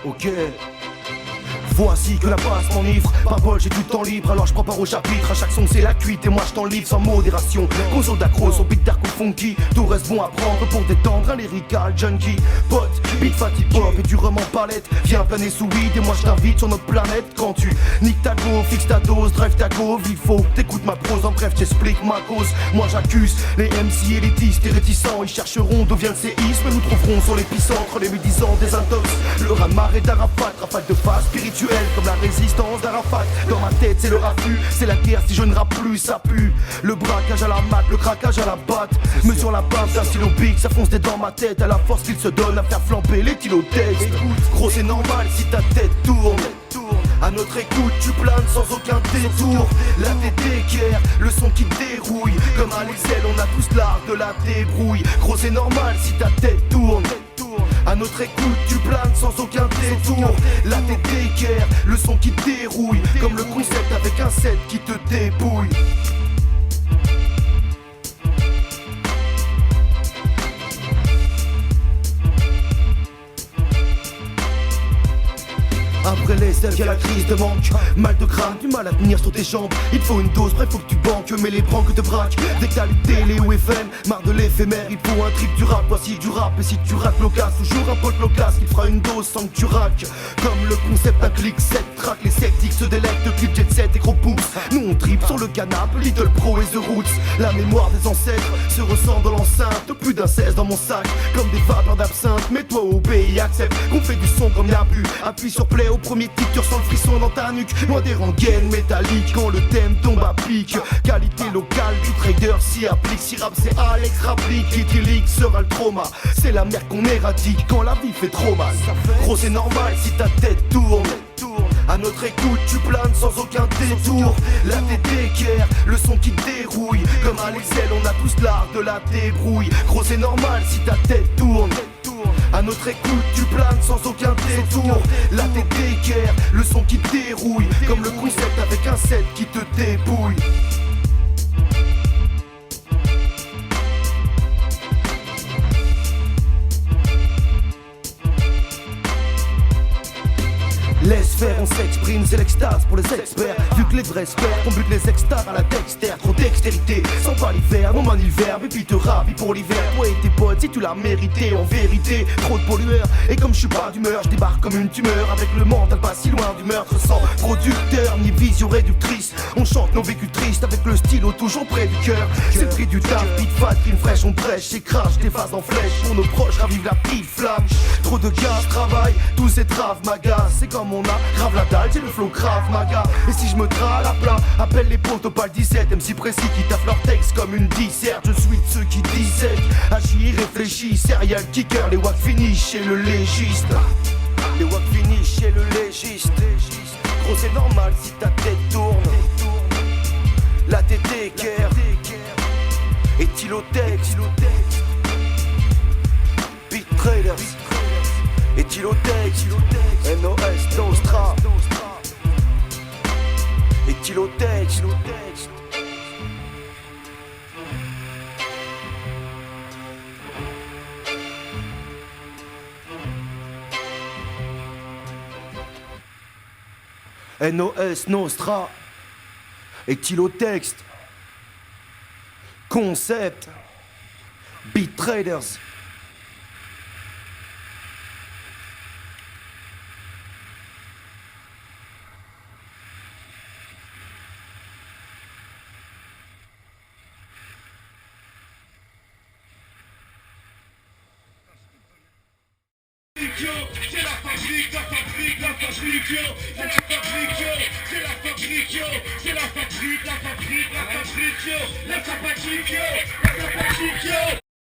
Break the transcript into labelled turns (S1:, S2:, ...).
S1: Ok. Voici que la basse m'enivre. Par bol j'ai du temps libre, alors je prends part au chapitre. À chaque son c'est la cuite et moi je t'en livre sans modération. Console d'accro sur beat dark ou funky. Tout reste bon à prendre pour détendre un lyrical junkie. Pote, beat fatigue pop et du rhum en palette. Viens planer sous weed et moi je t'invite sur notre planète. Quand tu niques ta go, fixe ta dose, drive ta go. Il faut t'écoutes ma prose, en bref j'explique ma cause. Moi j'accuse les MC élitistes et réticents. Ils chercheront d'où vient le séisme. Nous trouverons sur l'épicentre les médisants des intox. Le ramarre d'Arafat, rafale de phase spirituelle comme la résistance d'Arafat. Dans ma tête c'est le raffut, c'est la guerre si je ne rappe plus, ça pue. Le braquage à la mat, le craquage à la batte. Mais sur la base d'un stylo big, ça fonce dans ma tête. À la force qu'il se donne à faire flamber les tylotextes. Écoute, gros c'est normal si ta tête tourne. À notre écoute tu planes sans aucun détour. La tête d'équerre, le son qui dérouille. Comme à l'excel on a tous l'art de la débrouille. Gros c'est normal si ta tête tourne. À notre écoute tu planes sans aucun détour. La tête d'équerre, le son qui dérouille. Comme le concept avec un set qui te débouille. Après les ailes, y'a la crise de manque. Mal de crâne, du mal à tenir sur tes jambes. Il te faut une dose, bref faut que tu banques. Mais les branques te braquent. Dès que t'as lu télé ou FM, marre de l'éphémère, il faut un trip du rap. Voici du rap, et si tu rates l'occasion, toujours un pote loquace qui te fera une dose sans que tu raques. Comme le concept un clic, 7 track. Les sceptiques se délectent de clip jet set et gros pouces. Nous on trip sur le canapé, Little Pro et The Roots. La mémoire des ancêtres se ressent dans l'enceinte. Plus d'un 16 dans mon sac, comme des vapeurs d'absinthe. Mais toi obéis, accepte qu'on fait du son comme y'a bu. Appuie sur play au premier titre, tu ressens le frisson dans ta nuque. Loin des rengaines métalliques quand le thème tombe à pic. Qualité locale, du trader s'y applique. Si rap c'est Alex Rapplique, Kitty sera le trauma. C'est la merde qu'on éradique quand la vie fait trop mal. Gros c'est normal si ta tête tourne. À notre écoute tu planes sans aucun détour. La tête d'équerre, le son qui dérouille. Comme à l'excel on a tous l'art de la débrouille. Gros c'est normal si ta tête tourne. À notre écoute tu planes sans aucun détour. La tête d'équerre, le son qui dérouille. Comme le concept avec un set qui te débouille. Laisse faire, on s'exprime, c'est l'extase pour les experts. Vu que les vrais espèrent, on bute les extars à la Dexter. Trop dextérité, sans pas l'hiver, non manie le verbe. Et puis te ravit pour l'hiver, toi et tes potes si tu l'as mérité. En vérité, trop de pollueurs. Et comme je suis pas d'humeur, je débarque comme une tumeur. Avec le mental pas si loin du meurtre, sans producteur ni vision réductrice. On chante nos vécus tristes avec le stylo toujours près du cœur. C'est le prix du taf, beat fat, crime fraîche, on prêche. Et crache des phases en flèche, pour nos proches ravive la petite flamme. Trop de gaz, travail, tous ces traves m'agacent. C'est comme on a grave la dalle, j'ai le flow grave maga. Et si je me trale à plat, appelle les potes au pal 17. MC précis qui taffent leur texte comme une disserte. Je suis de ceux qui dissèquent, agis, réfléchis. Serial kicker, les wack finissent chez le légiste. Les wack finissent chez le légiste. Gros c'est normal si ta tête tourne. La tête d'équerre et Tylotex. Beat Traders et Tylotex. NOS Nostra et Tylotex. NOS Nostra et Tylotex. Concept Beat Traders.
S2: C'est la fabrique, la fabrique, la fabrique, c'est la fabrique, c'est la fabrique, c'est la fabrique, la fabrique, la fabrique, la fabrique, la fabrique.